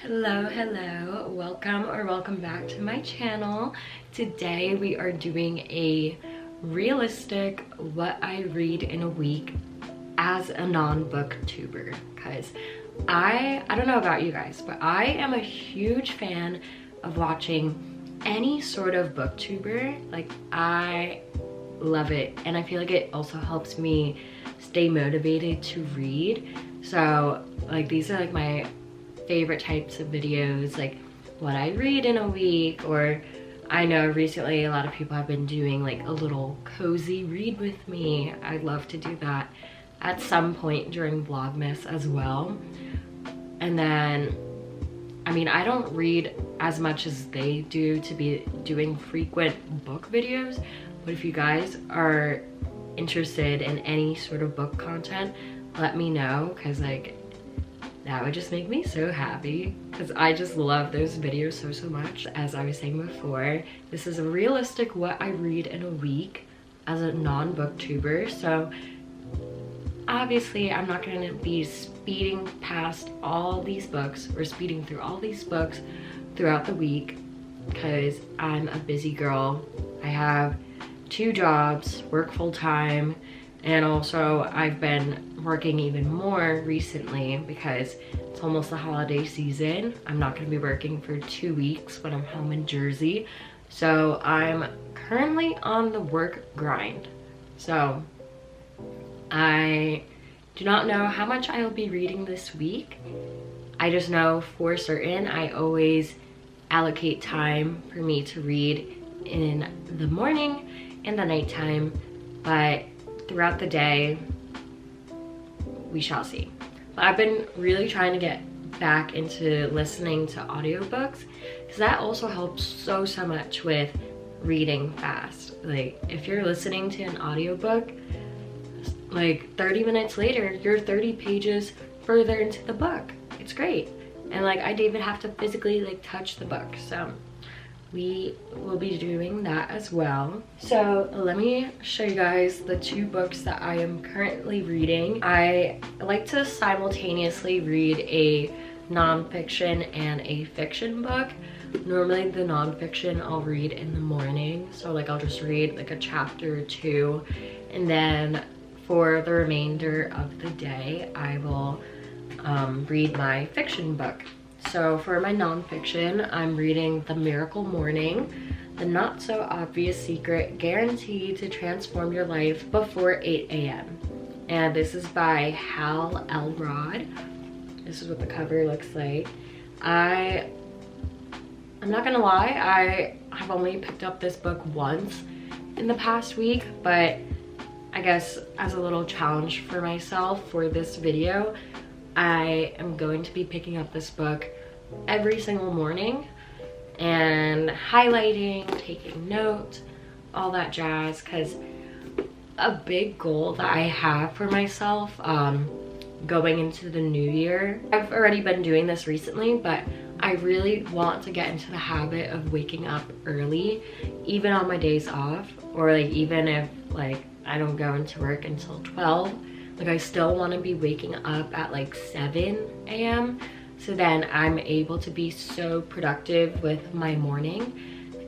Hello, welcome back to my channel. Today we are doing a realistic what I read in a week as a non-booktuber, because I don't know about you guys, but I am a huge fan of watching any sort of booktuber. Like, I love it, and I feel like it also helps me stay motivated to read. So like, these are like my favorite types of videos, like what I read in a week. Or I know recently a lot of people have been doing like a little cozy read with me. I'd love to do that at some point during vlogmas as well. And then, I mean, I don't read as much as they do to be doing frequent book videos, but if you guys are interested in any sort of book content, let me know, because like, that would just make me so happy, because I just love those videos so much. As I was saying before, this is a realistic what I read in a week as a non-booktuber. So obviously I'm not going to be speeding past all these books or speeding through all these books throughout the week, because I'm a busy girl. I have 2 jobs, work full-time, and also I've been working even more recently because it's almost the holiday season. I'm not going to be working for 2 weeks when I'm home in Jersey. So I'm currently on the work grind. So I do not know how much I'll be reading this week. I just know for certain I always allocate time for me to read in the morning and the nighttime, but throughout the day, we shall see. But I've been really trying to get back into listening to audiobooks, because that also helps so much with reading fast. Like, if you're listening to an audiobook, like 30 minutes later, you're 30 pages further into the book. It's great. And like, I didn't even have to physically like touch the book. So we will be doing that as well. So let me show you guys the 2 books that I am currently reading. I like to simultaneously read a nonfiction and a fiction book. Normally the nonfiction I'll read in the morning, so like I'll just read like a chapter or 2, and then for the remainder of the day I will read my fiction book. So for my nonfiction, I'm reading The Miracle Morning, the not so obvious secret guaranteed to transform your life before 8 a.m. And this is by Hal Elrod. This is what the cover looks like. I'm not gonna lie, I have only picked up this book once in the past week, but I guess as a little challenge for myself for this video, I am going to be picking up this book every single morning and highlighting, taking notes, all that jazz, because a big goal that I have for myself going into the new year, I've already been doing this recently, but I really want to get into the habit of waking up early, even on my days off, or like even if like I don't go into work until 12, like I still want to be waking up at like 7 a.m. so then I'm able to be so productive with my morning,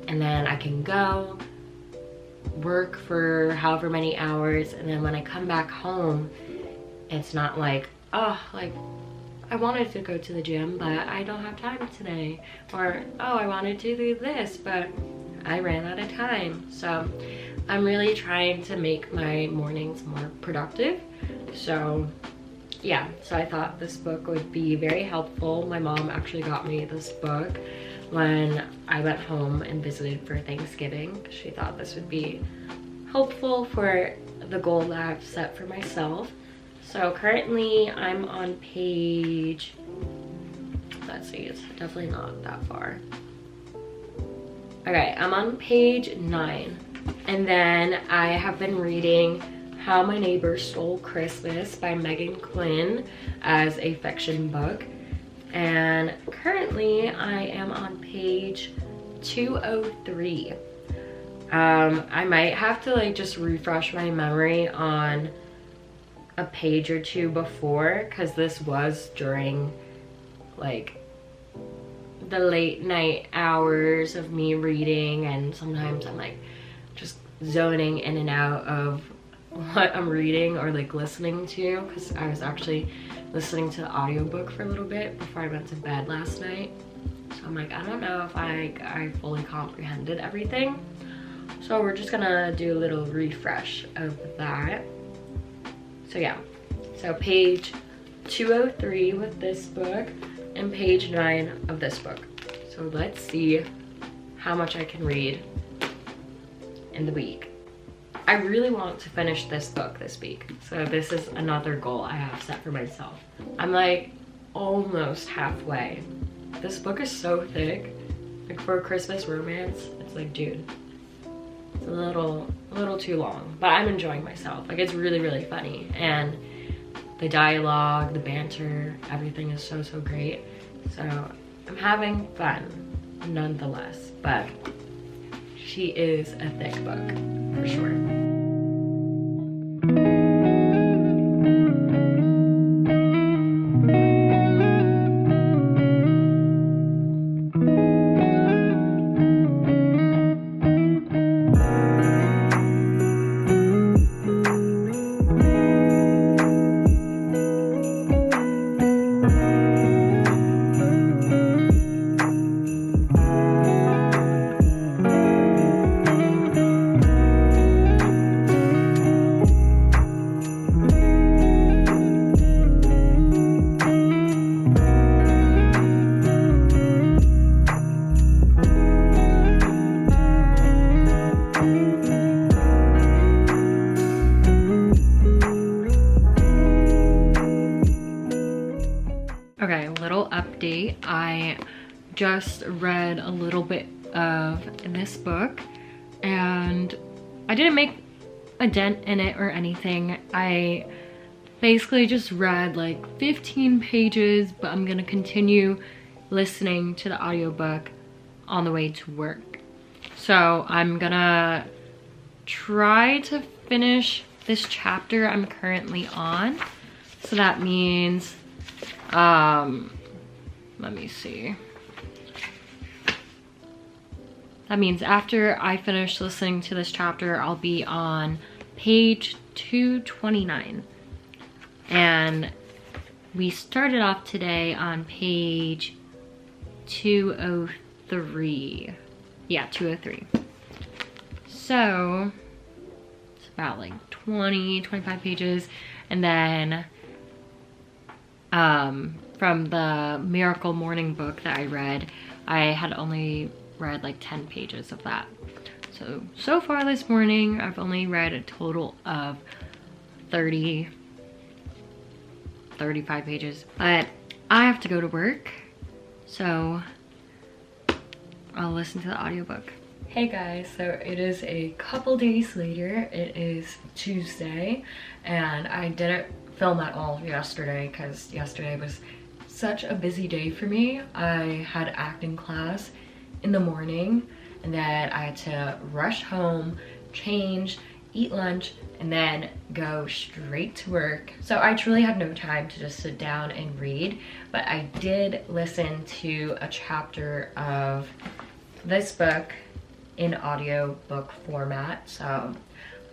and then I can go work for however many hours, and then when I come back home, it's not like, oh, like I wanted to go to the gym but I don't have time today, or oh, I wanted to do this but I ran out of time. So I'm really trying to make my mornings more productive. So yeah, so I thought this book would be very helpful. My mom actually got me this book when I went home and visited for Thanksgiving. She thought this would be helpful for the goal that I've set for myself. So currently I'm on page, let's see, it's definitely not that far. Okay, I'm on page 9. And then I have been reading How My Neighbor Stole Christmas by Megan Quinn as a fiction book. And currently I am on page 203. I might have to like just refresh my memory on a page or two before, because this was during like the late night hours of me reading, and sometimes I'm like just zoning in and out of what I'm reading or like listening to, because I was actually listening to the audiobook for a little bit before I went to bed last night. So I'm like, I don't know if I fully comprehended everything. So we're just gonna do a little refresh of that. So yeah, so page 203 with this book and page 9 of this book. So let's see how much I can read in the week. I really want to finish this book this week. So this is another goal I have set for myself. I'm like almost halfway. This book is so thick. Like for a Christmas romance, it's like, dude, it's a little too long, but I'm enjoying myself. Like it's really, really funny. And the dialogue, the banter, everything is so, so great. So I'm having fun nonetheless, but she is a thick book for sure. Okay, little update. I just read a little bit of this book and I didn't make a dent in it or anything. I basically just read like 15 pages, but I'm gonna continue listening to the audiobook on the way to work. So I'm gonna try to finish this chapter I'm currently on. So that means let me see. That means after I finish listening to this chapter, I'll be on page 229. And we started off today on page 203. Yeah, 203. So it's about like 25 pages. And then from the Miracle Morning book that I read, I had only read like 10 pages of that. So far this morning, I've only read a total of 35 pages. But I have to go to work, so I'll listen to the audiobook. Hey guys, so it is a couple days later. It is Tuesday, and I didn't film at all yesterday because yesterday was such a busy day for me. I had acting class in the morning, and then I had to rush home, change, eat lunch, and then go straight to work. So I truly had no time to just sit down and read, but I did listen to a chapter of this book in audiobook format. So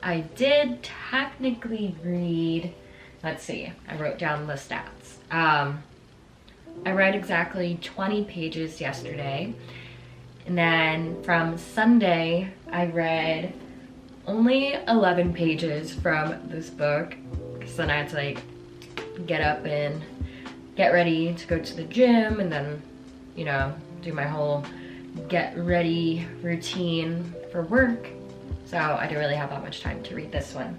I did technically read, let's see, I wrote down the stats. I read exactly 20 pages yesterday. And then from Sunday, I read only 11 pages from this book, because then I had to like get up and get ready to go to the gym, and then, you know, do my whole get ready routine for work. So I didn't really have that much time to read this one.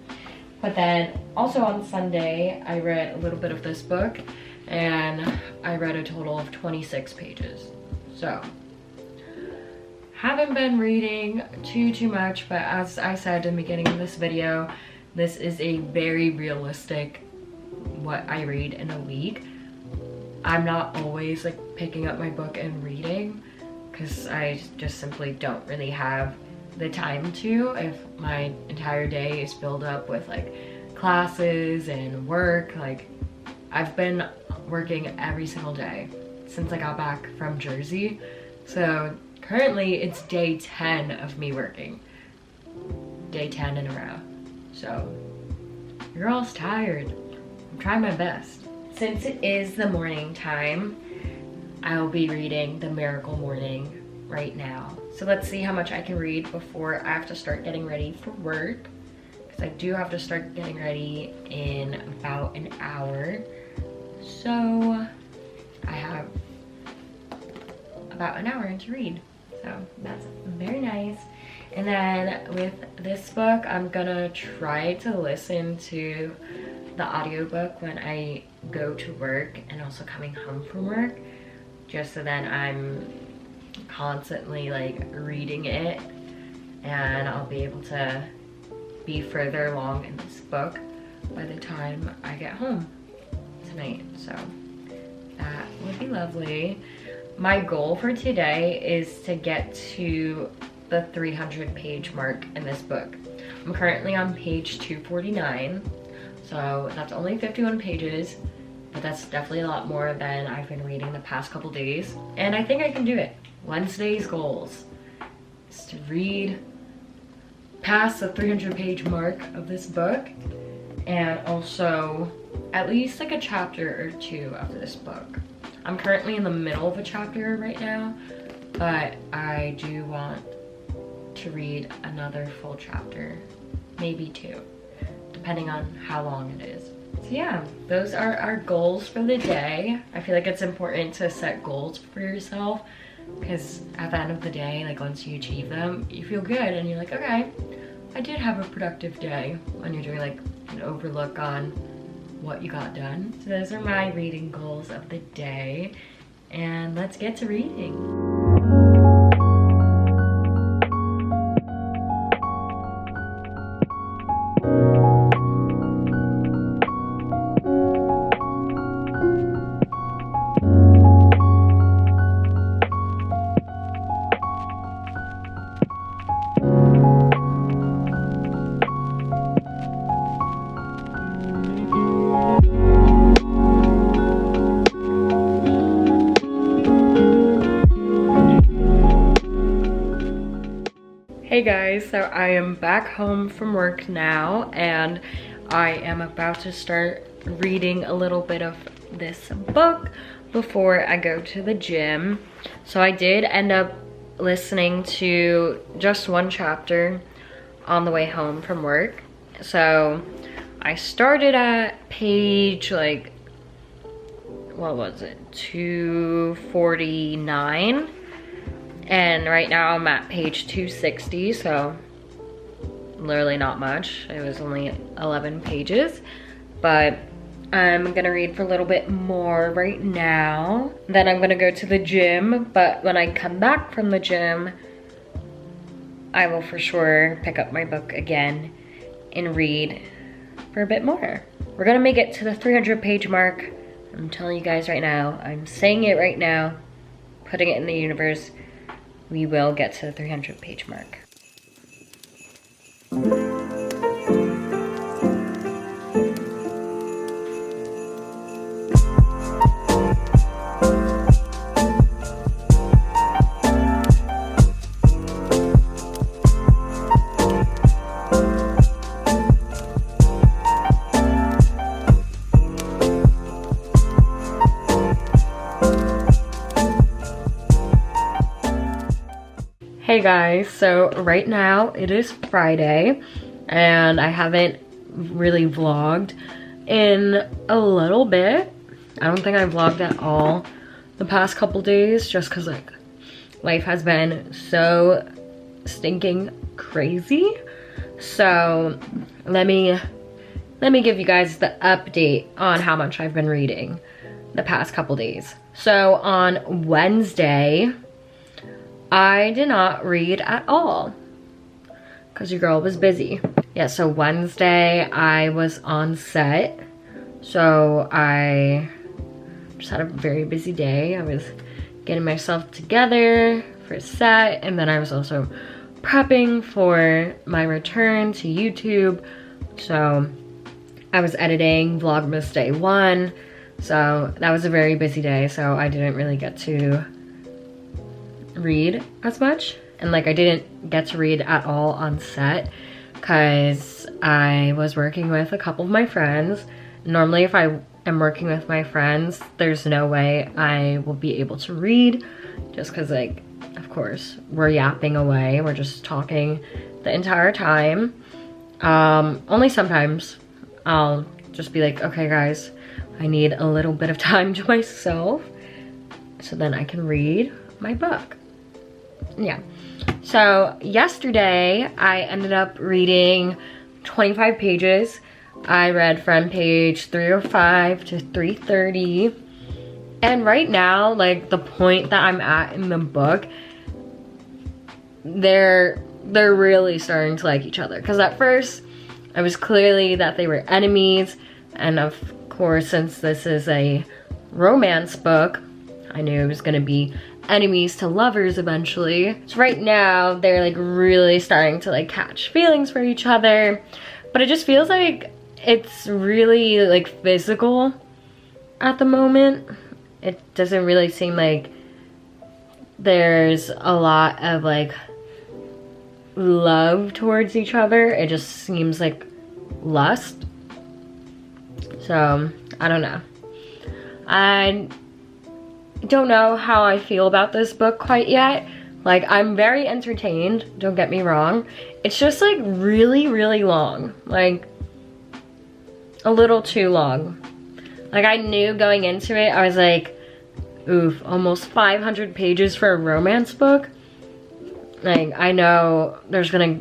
But then also on Sunday, I read a little bit of this book, and I read a total of 26 pages. So haven't been reading too much, but as I said in the beginning of this video, this is a very realistic what I read in a week. I'm not always like picking up my book and reading, because I just simply don't really have the time to, if my entire day is filled up with like classes and work. Like I've been working every single day since I got back from Jersey. So currently it's day 10 of me working. Day 10 in a row. So your girl's tired. I'm trying my best. Since it is the morning time, I will be reading The Miracle Morning right now. So let's see how much I can read before I have to start getting ready for work. Because I do have to start getting ready in about an hour. So I have about an hour to read. So that's very nice. And then with this book, I'm gonna try to listen to the audiobook when I go to work and also coming home from work, just so then I'm constantly like reading it and I'll be able to be further along in this book by the time I get home tonight. So that would be lovely. My goal for today is to get to the 300 page mark in this book. I'm currently on page 249, so that's only 51 pages, but that's definitely a lot more than I've been reading the past couple days, and I think I can do it. Wednesday's goals is to read past the 300 page mark of this book, and also at least like a chapter or two of this book. I'm currently in the middle of a chapter right now, but I do want to read another full chapter, maybe two, depending on how long it is. So yeah, those are our goals for the day. I feel like it's important to set goals for yourself, because at the end of the day, like once you achieve them, you feel good and you're like, okay, I did have a productive day, when you're doing like an overlook on what you got done. So those are my reading goals of the day, and let's get to reading. Hey guys, so I am back home from work now, and I am about to start reading a little bit of this book before I go to the gym. So I did end up listening to just one chapter on the way home from work. So I started at page like, what was it, 249. And right now I'm at page 260, so literally not much. It was only 11 pages, but I'm gonna read for a little bit more right now. Then I'm gonna go to the gym, but when I come back from the gym, I will for sure pick up my book again and read for a bit more. We're gonna make it to the 300 page mark. I'm telling you guys right now, I'm saying it right now, putting it in the universe. We will get to the 300 page mark. Hey guys, so right now it is Friday and I haven't really vlogged in a little bit. I don't think I vlogged at all the past couple days, just because like life has been so stinking crazy. So let me give you guys the update on how much I've been reading the past couple days. So on Wednesday, I did not read at all because your girl was busy. Yeah, so Wednesday I was on set. So I just had a very busy day. I was getting myself together for set, and then I was also prepping for my return to YouTube. So I was editing Vlogmas Day 1, So that was a very busy day, so I didn't really get to read as much. And like I didn't get to read at all on set because I was working with a couple of my friends. Normally if I am working with my friends, there's no way I will be able to read, just because like, of course, we're yapping away. We're just talking the entire time. Only sometimes I'll just be like, okay guys, I need a little bit of time to myself so then I can read my book. Yeah. So yesterday I ended up reading 25 pages. I read from page 305 to 330. And right now, like the point that I'm at in the book, they're really starting to like each other. Because at first, it was clearly that they were enemies. And of course, since this is a romance book, I knew it was gonna be enemies to lovers eventually. So right now, they're like really starting to like catch feelings for each other. But it just feels like it's really like physical at the moment. It doesn't really seem like there's a lot of like love towards each other. It just seems like lust. So I don't know. I don't know how I feel about this book quite yet. Like I'm very entertained, don't get me wrong. It's just like really, really long. Like a little too long. Like I knew going into it, I was like, oof, almost 500 pages for a romance book. Like I know there's gonna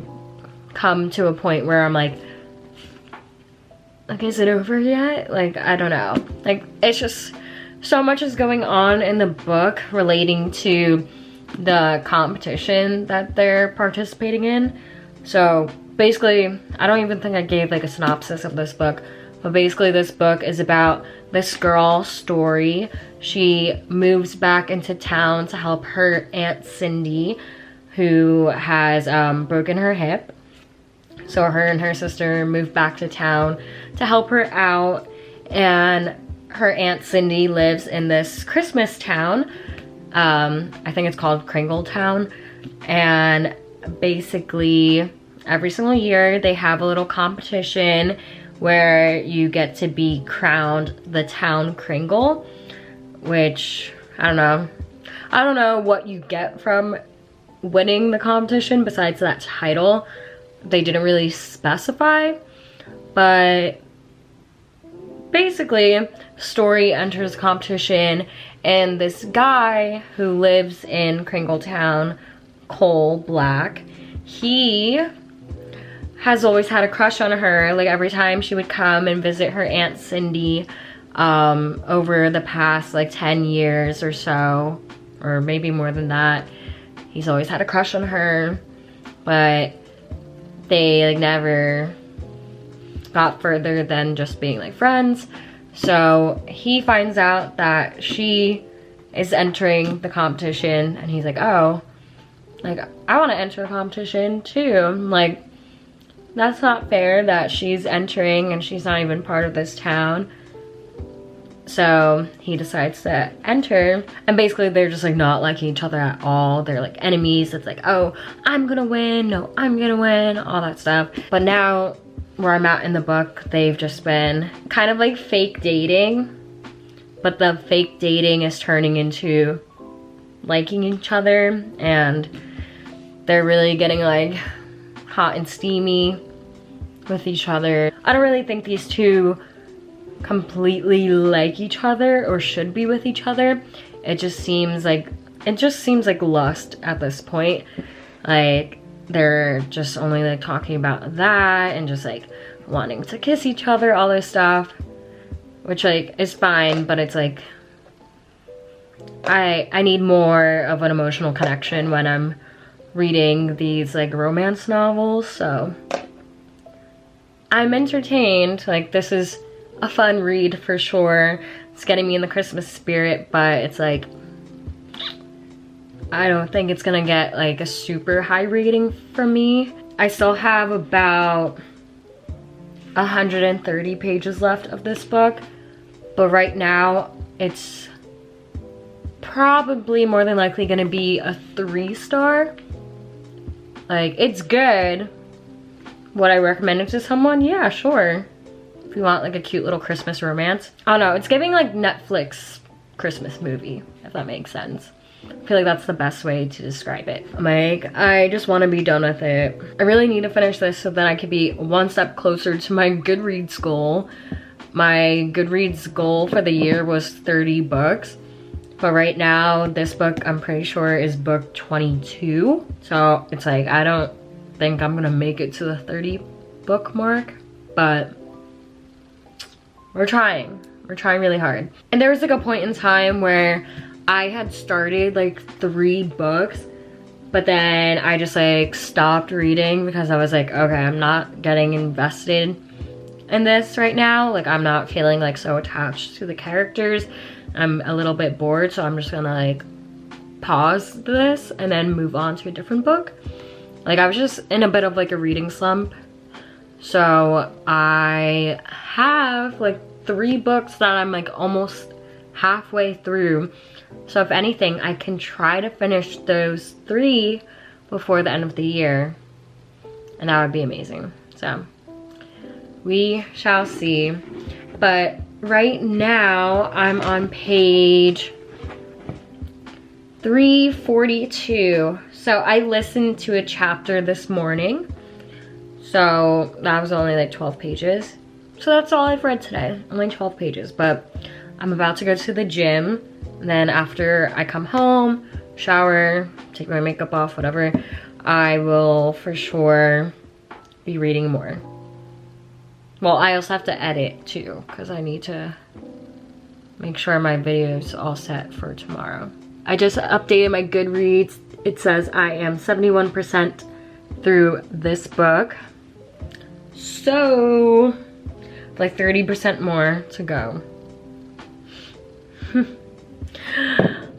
come to a point where I'm like, is it over yet? Like, I don't know. Like, it's just, so much is going on in the book relating to the competition that they're participating in. So basically, I don't even think I gave like a synopsis of this book, but basically this book is about this girl's story. She moves back into town to help her Aunt Cindy, who has broken her hip. So her and her sister moved back to town to help her out, and her Aunt Cindy lives in this Christmas town. I think it's called Kringle Town, and basically every single year they have a little competition where you get to be crowned the town Kringle, which I don't know what you get from winning the competition besides that title. They didn't really specify, but basically story enters competition, and this guy who lives in Kringle Town, Cole Black, he has always had a crush on her. Like every time she would come and visit her Aunt Cindy over the past like 10 years or so, or maybe more than that, he's always had a crush on her, but they like never got further than just being like friends. So he finds out that she is entering the competition, and he's like, oh, like I want to enter the competition too. Like that's not fair that she's entering and she's not even part of this town. So he decides to enter, and basically they're just like not liking each other at all. They're like enemies. It's like, oh, I'm gonna win, no, I'm gonna win, all that stuff. But now where I'm at in the book, they've just been kind of like fake dating, but the fake dating is turning into liking each other, and they're really getting like hot and steamy with each other. I don't really think these two completely like each other or should be with each other. It just seems like lust at this point. Like they're just only like talking about that and just like wanting to kiss each other, all this stuff, which like is fine, but it's like I need more of an emotional connection when I'm reading these like romance novels. So I'm entertained. Like this is a fun read for sure. It's getting me in the Christmas spirit, but it's like I don't think it's gonna get like a super high rating from me. I still have about 130 pages left of this book, but right now it's probably more than likely gonna be a 3-star. Like, it's good. Would I recommend it to someone? Yeah, sure. If you want like a cute little Christmas romance. I don't know, it's giving like Netflix Christmas movie, if that makes sense. I feel like that's the best way to describe it. Like, I just want to be done with it. I really need to finish this so that I could be one step closer to my Goodreads goal. My Goodreads goal for the year was 30 books. But right now, this book, I'm pretty sure, is book 22. So it's like, I don't think I'm gonna make it to the 30 book mark, but we're trying. We're trying really hard. And there was like a point in time where I had started like 3 books, but then I just like stopped reading because I was like, okay, I'm not getting invested in this right now. Like, I'm not feeling like so attached to the characters. I'm a little bit bored, so I'm just gonna like pause this and then move on to a different book. Like, I was just in a bit of like a reading slump. So I have like 3 books that I'm like almost halfway through. So if anything, I can try to finish those 3 before the end of the year. And that would be amazing. So we shall see. But right now I'm on page 342. So I listened to a chapter this morning. So that was only like 12 pages. So that's all I've read today, only 12 pages. But I'm about to go to the gym. And then after I come home, shower, take my makeup off, whatever, I will for sure be reading more. Well, I also have to edit too, because I need to make sure my video is all set for tomorrow. I just updated my Goodreads. It says I am 71% through this book. So, like 30% more to go.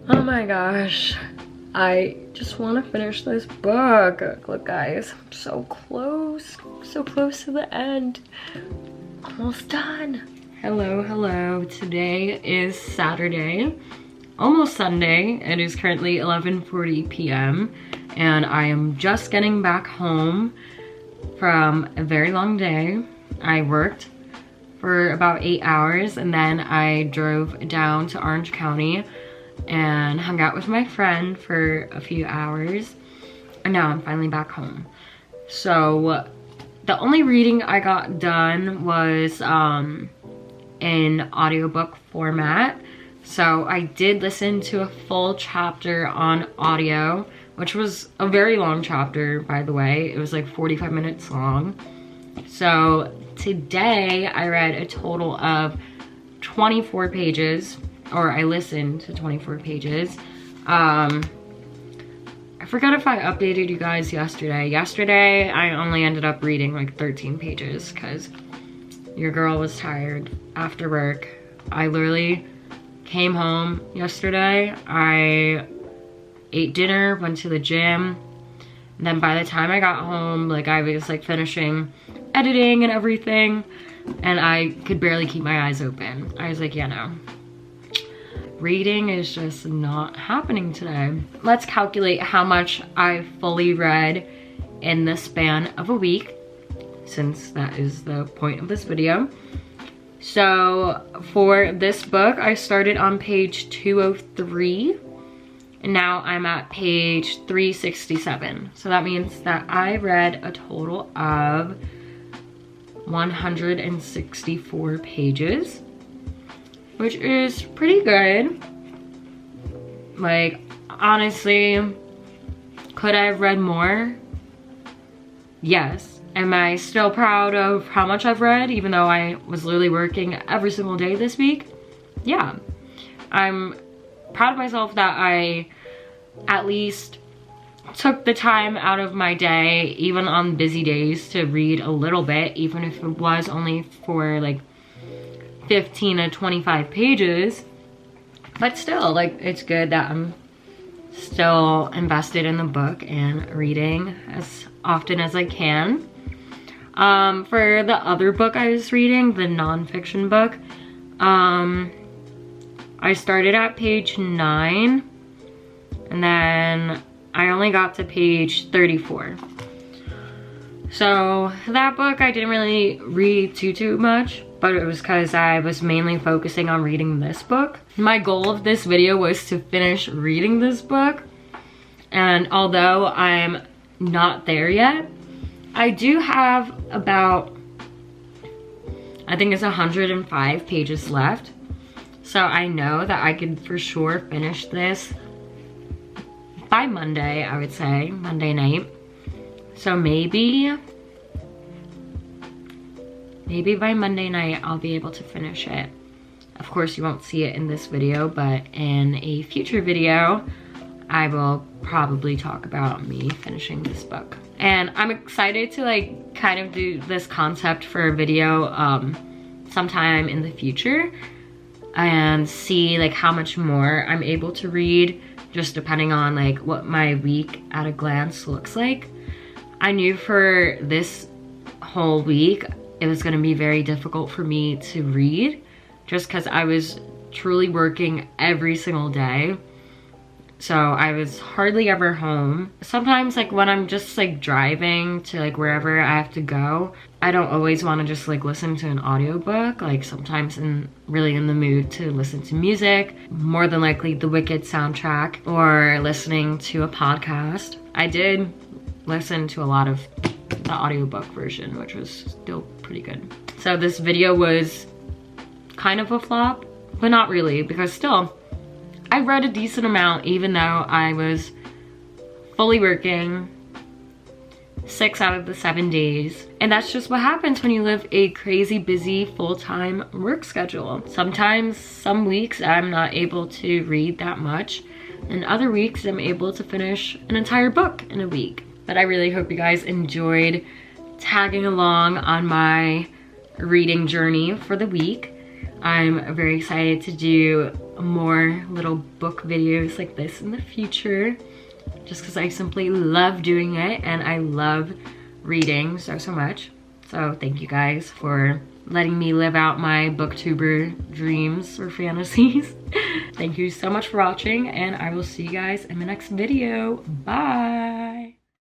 Oh my gosh. I just want to finish this book. Look guys, I'm so close to the end. Almost done. Hello, hello. Today is Saturday, almost Sunday. It is currently 11:40 p.m. and I am just getting back home from a very long day. I worked for about 8 hours and then I drove down to Orange County and hung out with my friend for a few hours, and now I'm finally back home. So the only reading I got done was in audiobook format. So I did listen to a full chapter on audio, which was a very long chapter, by the way. It was like 45 minutes long. So today I read a total of 24 pages, or I listened to 24 pages. I forgot if I updated you guys yesterday. Yesterday, I only ended up reading like 13 pages because your girl was tired after work. I literally came home yesterday. I ate dinner, went to the gym. And then by the time I got home, like I was like finishing editing and everything, and I could barely keep my eyes open. I was like, yeah, no. Reading is just not happening today. Let's calculate how much I fully read in the span of a week, since that is the point of this video. So for this book, I started on page 203, and now I'm at page 367. So that means that I read a total of 164 pages. Which is pretty good. Like, honestly, could I have read more? Yes. Am I still proud of how much I've read, even though I was literally working every single day this week? Yeah. I'm proud of myself that I at least took the time out of my day, even on busy days, to read a little bit, even if it was only for like 15 to 25 pages. But still, like, it's good that I'm still invested in the book and reading as often as I can. For the other book I was reading, the nonfiction book, I started at page 9 and then I only got to page 34. So that book I didn't really read too much, but it was because I was mainly focusing on reading this book. My goal of this video was to finish reading this book, and although I'm not there yet, I do have about, I think it's 105 pages left. So I know that I could for sure finish this by Monday, I would say, Monday night. So maybe by Monday night I'll be able to finish it. Of course you won't see it in this video, but in a future video I will probably talk about me finishing this book. And I'm excited to like kind of do this concept for a video sometime in the future and see like how much more I'm able to read, just depending on like what my week at a glance looks like. I knew for this whole week it was gonna be very difficult for me to read just because I was truly working every single day. So I was hardly ever home. Sometimes like when I'm just like driving to like wherever I have to go, I don't always want to just like listen to an audiobook. Like sometimes I'm really in the mood to listen to music, more than likely the Wicked soundtrack, or listening to a podcast. I did listen to a lot of the audiobook version, which was still pretty good. So this video was kind of a flop, but not really, because still I read a decent amount even though I was fully working 6 out of the 7 days. And that's just what happens when you live a crazy busy full-time work schedule. Sometimes, some weeks I'm not able to read that much, and other weeks I'm able to finish an entire book in a week. But I really hope you guys enjoyed tagging along on my reading journey for the week. I'm very excited to do more little book videos like this in the future, just because I simply love doing it and I love reading so much. So thank you guys for letting me live out my booktuber dreams or fantasies. Thank you so much for watching, and I will see you guys in the next video. Bye!